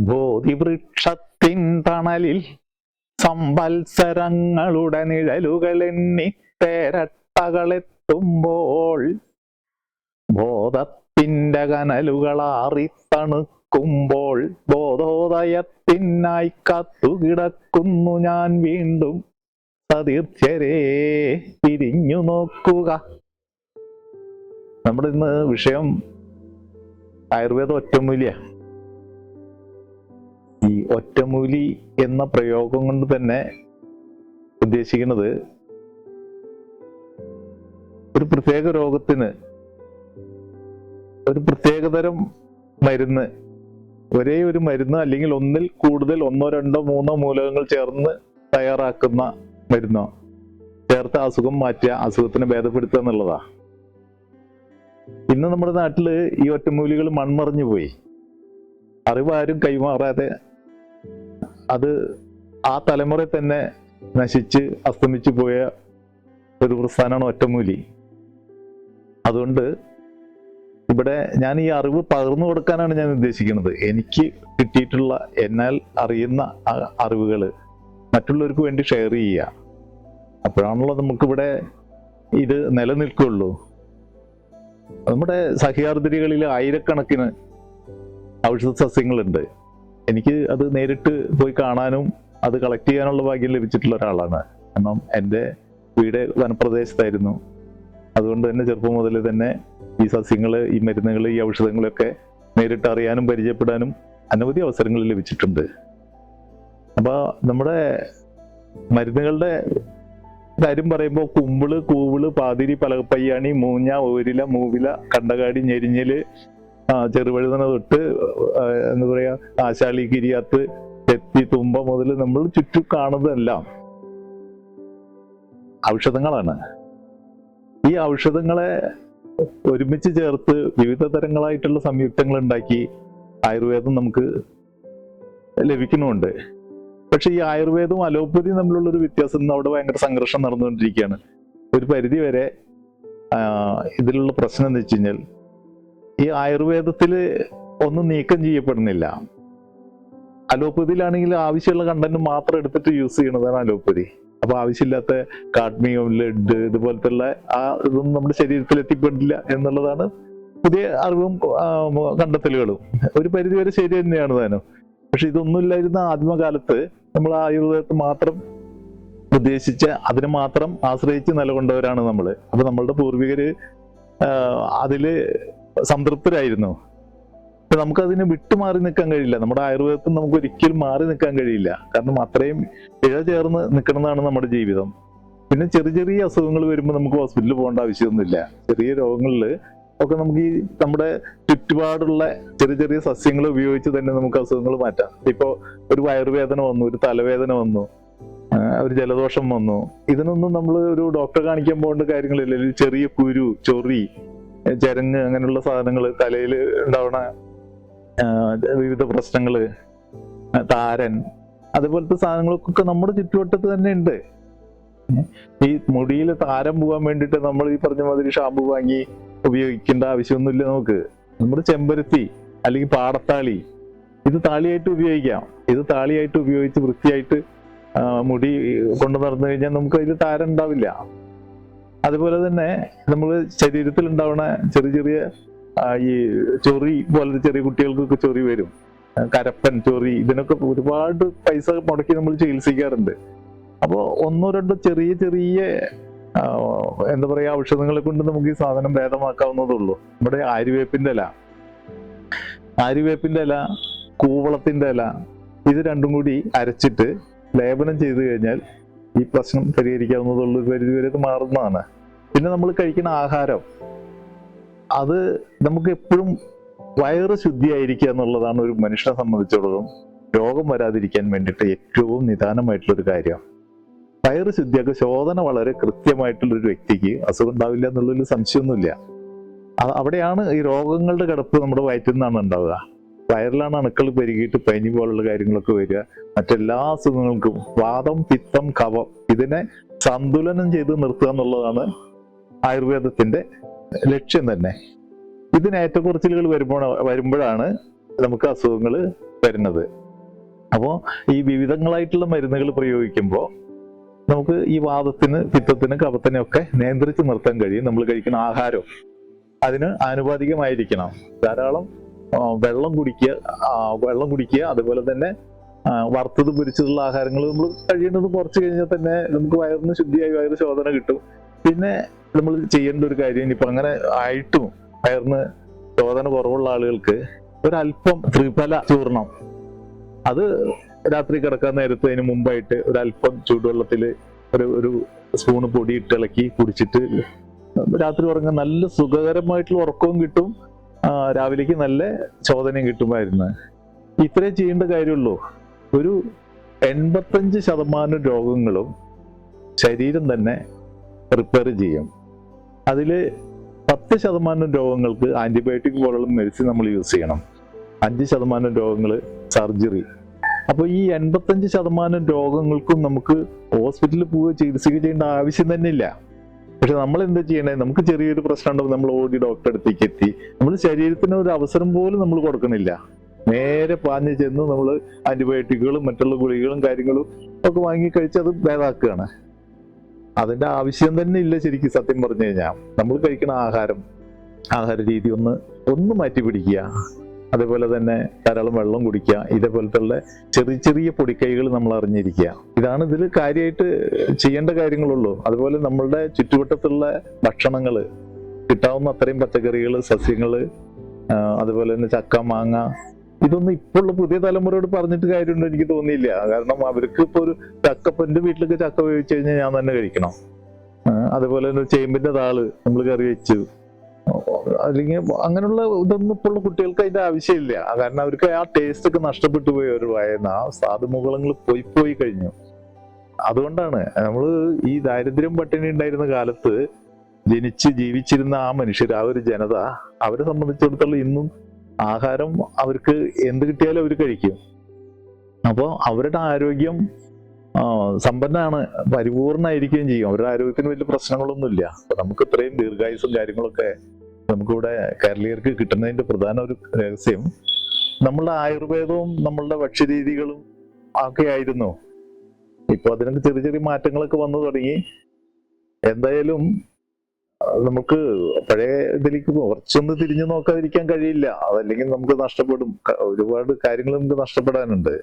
ബോധിവൃക്ഷത്തിൻ തണലിൽ സംവത്സരങ്ങളുടെ നിഴലുകൾ എണ്ണി തേരട്ടകളെത്തുമ്പോൾ ബോധത്തിന്റെ കനലുകളാറിത്തണുക്കുമ്പോൾ ബോധോദയത്തിനായി കാത്തുകിടക്കുന്നു ഞാൻ വീണ്ടും സതീർത്ഥ്യരെ തിരിഞ്ഞു നോക്കുക. നമ്മുടെ ഇന്ന് വിഷയം ആയുർവേദ ഒറ്റമൂലിയ. ഈ ഒറ്റമൂലി എന്ന പ്രയോഗം കൊണ്ട് തന്നെ ഉദ്ദേശിക്കുന്നത് ഒരു പ്രത്യേക രോഗത്തിന് ഒരു പ്രത്യേകതരം മരുന്ന്, ഒരേ ഒരു മരുന്ന് അല്ലെങ്കിൽ ഒന്നിൽ കൂടുതൽ ഒന്നോ രണ്ടോ മൂന്നോ മൂലകങ്ങൾ ചേർന്ന് തയ്യാറാക്കുന്ന മരുന്നോ ചേർത്ത് അസുഖം മാറ്റുക, അസുഖത്തിനെ ഭേദപ്പെടുത്തുക എന്നുള്ളതാ. ഇന്ന് നമ്മുടെ നാട്ടില് ഈ ഒറ്റമൂലികൾ മൺമറഞ്ഞു പോയി. അറിവാരും കൈമാറാതെ അത് ആ തലമുറ തന്നെ നശിച്ച് അസ്തമിച്ചു പോയ ഒരു പ്രസ്ഥാനമാണ് ഒറ്റമൂലി. അതുകൊണ്ട് ഇവിടെ ഞാൻ ഈ അറിവ് പകർന്നു കൊടുക്കാനാണ് ഞാൻ ഉദ്ദേശിക്കുന്നത്. എനിക്ക് കിട്ടിയിട്ടുള്ള, എന്നാൽ അറിയുന്ന അറിവുകൾ മറ്റുള്ളവർക്ക് വേണ്ടി ഷെയർ ചെയ്യുക. അപ്പോഴാണല്ലോ നമുക്കിവിടെ ഇത് നിലനിൽക്കുള്ളൂ. നമ്മുടെ സഹ്യാർദ്രികളിൽ ആയിരക്കണക്കിന് ഔഷധ സസ്യങ്ങളുണ്ട്. എനിക്ക് അത് നേരിട്ട് പോയി കാണാനും അത് കളക്ട് ചെയ്യാനുള്ള ഭാഗ്യം ലഭിച്ചിട്ടുള്ള ഒരാളാണ്. കാരണം എൻ്റെ വീട് വനപ്രദേശത്തായിരുന്നു. അതുകൊണ്ട് തന്നെ ചെറുപ്പം മുതൽ തന്നെ ഈ സസ്യങ്ങൾ, ഈ മരുന്നുകൾ, ഈ ഔഷധങ്ങളൊക്കെ നേരിട്ട് അറിയാനും പരിചയപ്പെടാനും അനവധി അവസരങ്ങൾ ലഭിച്ചിട്ടുണ്ട്. അപ്പൊ നമ്മുടെ മരുന്നുകളുടെ കാര്യം പറയുമ്പോൾ കുമ്പിള്, കൂവിള്, പാതിരി, പലകപ്പയ്യാണി, മൂഞ്ഞ, ഓരില, മൂവില, കണ്ടകാടി, ഞെരിഞ്ഞല്, ചെറുവഴുതന തൊട്ട് എന്താ പറയാ ആശാളി, കിരിയാത്ത്, തെത്തി, തുമ്പ മുതൽ നമ്മൾ ചുറ്റും കാണുന്നതെല്ലാം ഔഷധങ്ങളാണ്. ഈ ഔഷധങ്ങളെ ഒരുമിച്ച് ചേർത്ത് വിവിധ തരങ്ങളായിട്ടുള്ള സംയുക്തങ്ങൾ ഉണ്ടാക്കി ആയുർവേദം നമുക്ക് ലഭിക്കുന്നുമുണ്ട്. പക്ഷെ ഈ ആയുർവേദവും അലോപ്പതിയും തമ്മിലുള്ള ഒരു വ്യത്യാസം അവിടെ ഭയങ്കര സംഘർഷം നടന്നുകൊണ്ടിരിക്കുകയാണ്. ഒരു പരിധി വരെ ഇതിലുള്ള പ്രശ്നം എന്ന് വെച്ച് കഴിഞ്ഞാൽ ഈ ആയുർവേദത്തിൽ ഒന്നും നീക്കം ചെയ്യപ്പെടുന്നില്ല. അലോപ്പതിയിലാണെങ്കിൽ ആവശ്യമുള്ള കണ്ടന്റ് മാത്രം എടുത്തിട്ട് യൂസ് ചെയ്യണതാണ് അലോപ്പതി. അപ്പൊ ആവശ്യമില്ലാത്ത കാഡ്മിയം, ലെഡ്, ഇതുപോലത്തെ ഇതൊന്നും നമ്മുടെ ശരീരത്തിൽ എത്തിപ്പെടില്ല എന്നുള്ളതാണ് പുതിയ അറിവും കണ്ടെത്തലുകളും. ഒരു പരിധി വരെ ശരി തന്നെയാണ് താനും. പക്ഷെ ഇതൊന്നും ഇല്ലായിരുന്ന ആത്മകാലത്ത് നമ്മൾ ആയുർവേദത്തെ മാത്രം ഉദ്ദേശിച്ച് അതിനെ മാത്രം ആശ്രയിച്ച് നിലകൊണ്ടവരാണ് നമ്മള്. അപ്പൊ നമ്മളുടെ പൂർവികര് അതില് സംതൃപ്തരായിരുന്നു. നമുക്കതിനെ വിട്ടുമാറി നിൽക്കാൻ കഴിയില്ല. നമ്മുടെ ആയുർവേദത്തിൽ നമുക്ക് ഒരിക്കലും മാറി നിൽക്കാൻ കഴിയില്ല. കാരണം അത്രയും ഇഴ ചേർന്ന് നിൽക്കണമെന്നാണ് നമ്മുടെ ജീവിതം. പിന്നെ ചെറിയ ചെറിയ അസുഖങ്ങൾ വരുമ്പോൾ നമുക്ക് ഹോസ്പിറ്റലിൽ പോകേണ്ട ആവശ്യമൊന്നുമില്ല. ചെറിയ രോഗങ്ങളിൽ ഒക്കെ നമുക്ക് ഈ നമ്മുടെ ചുറ്റുപാടുള്ള ചെറിയ ചെറിയ സസ്യങ്ങൾ ഉപയോഗിച്ച് തന്നെ നമുക്ക് അസുഖങ്ങൾ മാറ്റാം. ഇപ്പൊ ഒരു വയറുവേദന വന്നു, ഒരു തലവേദന വന്നു, ഒരു ജലദോഷം വന്നു, ഇതിനൊന്നും നമ്മൾ ഒരു ഡോക്ടറെ കാണിക്കാൻ പോകേണ്ട കാര്യങ്ങളില്ല. ചെറിയ കുരു, ചൊറി, ചരങ്ങ്, അങ്ങനെയുള്ള സാധനങ്ങൾ, തലയിൽ ഉണ്ടാവണ വിവിധ പ്രശ്നങ്ങള്, താരൻ, അതുപോലത്തെ സാധനങ്ങൾക്കൊക്കെ നമ്മുടെ ചുറ്റുവട്ടത്ത് തന്നെ ഉണ്ട്. ഈ മുടിയിൽ താരം പോകാൻ വേണ്ടിയിട്ട് നമ്മൾ ഈ പറഞ്ഞ മാതിരി ഷാമ്പു വാങ്ങി ഉപയോഗിക്കേണ്ട ആവശ്യമൊന്നുമില്ല നമുക്ക്. നമ്മുടെ ചെമ്പരത്തി അല്ലെങ്കിൽ പാടത്താളി, ഇത് താളിയായിട്ട് ഉപയോഗിക്കാം. ഇത് താളിയായിട്ട് ഉപയോഗിച്ച് വൃത്തിയായിട്ട് മുടി കൊണ്ടു നടന്നു കഴിഞ്ഞാൽ നമുക്ക് അതിൽ താരം ഉണ്ടാവില്ല. അതുപോലെ തന്നെ നമ്മൾ ശരീരത്തിൽ ഉണ്ടാവുന്ന ചെറിയ ചെറിയ ഈ ചൊറി പോലത്തെ ചെറിയ കുട്ടികൾക്കൊക്കെ ചൊറി വരും, കരപ്പൻ, ചൊറി, ഇതിനൊക്കെ ഒരുപാട് പൈസ മുടക്കി നമ്മൾ ചികിത്സിക്കാറുണ്ട്. അപ്പോൾ ഒന്നോ രണ്ടോ ചെറിയ ചെറിയ എന്താ പറയാ ഔഷധങ്ങളെ കൊണ്ട് നമുക്ക് ഈ സാധനം ഭേദമാക്കാവുന്നതുള്ളൂ. നമ്മുടെ ആര്യവേപ്പിന്റെ ഇല, കൂവളത്തിന്റെ ഇല, ഇത് രണ്ടും കൂടി അരച്ചിട്ട് ലേപനം ചെയ്തു കഴിഞ്ഞാൽ ഈ പ്രശ്നം പരിഹരിക്കാവുന്നതുള്ളൂ. ഒരു പരിധി വരെ ഇത് മാറുന്നതാണ്. പിന്നെ നമ്മൾ കഴിക്കുന്ന ആഹാരം, അത് നമുക്ക് എപ്പോഴും വയറ് ശുദ്ധിയായിരിക്കുക എന്നുള്ളതാണ് ഒരു മനുഷ്യനെ സംബന്ധിച്ചിടത്തോളം രോഗം വരാതിരിക്കാൻ വേണ്ടിയിട്ട് ഏറ്റവും നിദാനമായിട്ടുള്ളൊരു കാര്യം. വയറ് ശുദ്ധിയാക്കുക, ശോധന വളരെ കൃത്യമായിട്ടുള്ളൊരു വ്യക്തിക്ക് അസുഖം ഉണ്ടാവില്ല എന്നുള്ളൊരു സംശയമൊന്നുമില്ല. അവിടെയാണ് ഈ രോഗങ്ങളുടെ കിടപ്പ് നമ്മുടെ വയറ്റിൽ നിന്നാണ് ഉണ്ടാവുക. വയറിലാണ് അണുക്കൾ പെരുകിയിട്ട് പനി പോലുള്ള കാര്യങ്ങളൊക്കെ വരിക. മറ്റെല്ലാ അസുഖങ്ങൾക്കും വാദം, പിത്തം, കഫം, ഇതിനെ സന്തുലനം ചെയ്ത് നിർത്തുക എന്നുള്ളതാണ് ആയുർവേദത്തിന്റെ ലക്ഷ്യം തന്നെ. ഇതിന് ഏറ്റക്കുറച്ചിലുകൾ വരുമ്പോഴാണ് നമുക്ക് അസുഖങ്ങൾ വരുന്നത്. അപ്പോൾ ഈ വിവിധങ്ങളായിട്ടുള്ള മരുന്നുകൾ പ്രയോഗിക്കുമ്പോൾ നമുക്ക് ഈ വാദത്തിന്, പിത്തത്തിന്, കഫത്തിനൊക്കെ നിയന്ത്രിച്ച് നിർത്താൻ കഴിയും. നമ്മൾ കഴിക്കുന്ന ആഹാരം അതിന് ആനുപാതികമായിരിക്കണം. ധാരാളം വെള്ളം കുടിക്കുക, അതുപോലെ തന്നെ വറുത്തത് പൊരിച്ചതുള്ള ആഹാരങ്ങൾ നമ്മൾ കഴിയുന്നത് കുറച്ച് കഴിഞ്ഞാൽ തന്നെ നമുക്ക് വയറിന് ശുദ്ധിയായി വയറ് ശോധന കിട്ടും. പിന്നെ നമ്മൾ ചെയ്യേണ്ട ഒരു കാര്യം, ഇനിയിപ്പോൾ അങ്ങനെ ആയിട്ടും വയറിന് ശോധന കുറവുള്ള ആളുകൾക്ക് ഒരല്പം ത്രിഫല ചൂർണം, അത് രാത്രി കിടക്കാൻ നേരത്ത് അതിന് മുമ്പായിട്ട് ഒരല്പം ചൂടുവെള്ളത്തിൽ ഒരു സ്പൂണ് പൊടി ഇട്ടിളക്കി കുടിച്ചിട്ട് രാത്രി ഉറങ്ങാൻ നല്ല സുഖകരമായിട്ടുള്ള ഉറക്കവും കിട്ടും, രാവിലേക്ക് നല്ല ശോധനയും കിട്ടുമായിരുന്നു. ഇത്രേ ചെയ്യേണ്ട കാര്യമുള്ളൂ. ഒരു 85% രോഗങ്ങളും ശരീരം തന്നെ റിപ്പയർ ചെയ്യും. അതിൽ 10% രോഗങ്ങൾക്ക് ആന്റിബയോട്ടിക് പോലുള്ള മെഡിസിൻ നമ്മൾ യൂസ് ചെയ്യണം. 5% രോഗങ്ങൾ സർജറി. അപ്പോൾ ഈ 85% രോഗങ്ങൾക്കും നമുക്ക് ഹോസ്പിറ്റലിൽ പോവുക, ചികിത്സ ചെയ്യേണ്ട ആവശ്യം തന്നെ ഇല്ല. പക്ഷെ നമ്മൾ എന്താ ചെയ്യണേ, നമുക്ക് ചെറിയൊരു പ്രശ്നം ഉണ്ടാവും, നമ്മൾ ഓടി ഡോക്ടറെ അടുത്തേക്ക് എത്തി, നമ്മൾ ശരീരത്തിന് ഒരു അവസരം പോലും നമ്മൾ കൊടുക്കണില്ല. നേരെ പാഞ്ഞു ചെന്ന് നമ്മൾ ആന്റിബയോട്ടിക്കുകളും മറ്റുള്ള ഗുളികകളും കാര്യങ്ങളും ഒക്കെ വാങ്ങി കഴിച്ച് അത് ഭേദാക്കുകയാണ്. അതിന്റെ ആവശ്യം തന്നെ ഇല്ല ശരിക്കും. സത്യം പറഞ്ഞു കഴിഞ്ഞാൽ നമ്മൾ കഴിക്കുന്ന ആഹാര രീതി ഒന്ന് മാറ്റി പിടിക്കുക, അതേപോലെ തന്നെ ധാരാളം വെള്ളം കുടിക്കുക, ഇതേപോലത്തെ ചെറിയ പൊടിക്കൈകൾ നമ്മൾ അറിഞ്ഞിരിക്കുക. ഇതാണ് ഇതിൽ കാര്യമായിട്ട് ചെയ്യേണ്ട കാര്യങ്ങളുള്ളൂ. അതുപോലെ നമ്മളുടെ ചുറ്റുവട്ടത്തുള്ള ഭക്ഷണങ്ങൾ, കിട്ടാവുന്ന അത്രയും പച്ചക്കറികൾ, സസ്യങ്ങൾ, അതുപോലെ തന്നെ ചക്ക, മാങ്ങ, ഇതൊന്നും ഇപ്പോഴുള്ള പുതിയ തലമുറയോട് പറഞ്ഞിട്ട് കാര്യമുണ്ടോ എനിക്ക് തോന്നിയില്ല. കാരണം അവർക്ക് ഇപ്പോൾ ഒരു ചക്ക, എൻ്റെ വീട്ടിലൊക്കെ ചക്ക വേവിച്ച് കഴിഞ്ഞാൽ ഞാൻ തന്നെ കഴിക്കണം. അതുപോലെ തന്നെ ചേമ്പിന്റെ താള് നമ്മൾ കറി വെച്ചു, അല്ലെങ്കിൽ അങ്ങനെയുള്ള ഇതൊന്നും ഇപ്പോൾ ഉള്ള കുട്ടികൾക്ക് അതിന്റെ ആവശ്യമില്ല. കാരണം അവർക്ക് ആ ടേസ്റ്റ് ഒക്കെ നഷ്ടപ്പെട്ടു പോയി, ഒരു വായന ആ സ്വാദുമുഖങ്ങൾ പോയി കഴിഞ്ഞു. അതുകൊണ്ടാണ് നമ്മൾ ഈ ദാരിദ്ര്യം പട്ടിണി ഉണ്ടായിരുന്ന കാലത്ത് ജീവിച്ചിരുന്ന ആ മനുഷ്യർ, ആ ഒരു ജനത, അവരെ സംബന്ധിച്ചിടത്തോളം ഇന്നും ആഹാരം അവർക്ക് എന്ത് കിട്ടിയാലും അവർ കഴിക്കും. അപ്പോൾ അവരുടെ ആരോഗ്യം സമ്പന്നാണ്, പരിപൂർണ്ണമായിരിക്കുകയും ചെയ്യും. അവരുടെ ആരോഗ്യത്തിന് വലിയ പ്രശ്നങ്ങളൊന്നുമില്ല. അപ്പൊ നമുക്ക് ഇത്രയും ദീർഘായുസും കാര്യങ്ങളൊക്കെ നമുക്കിവിടെ കേരളീയർക്ക് കിട്ടുന്നതിന്റെ പ്രധാന ഒരു രഹസ്യം നമ്മളുടെ ആയുർവേദവും നമ്മളുടെ ഭക്ഷ്യരീതികളും ഒക്കെ ആയിരുന്നു. ഇപ്പൊ അതിനൊക്കെ ചെറിയ മാറ്റങ്ങളൊക്കെ വന്നു തുടങ്ങി. എന്തായാലും നമുക്ക് പഴയ ഇതിലേക്ക് കുറച്ചൊന്ന് തിരിഞ്ഞു നോക്കാതിരിക്കാൻ കഴിയില്ല. അതല്ലെങ്കിൽ നമുക്ക് നഷ്ടപ്പെടും. ഒരുപാട് കാര്യങ്ങൾ നമുക്ക് നഷ്ടപ്പെടാനുണ്ട്.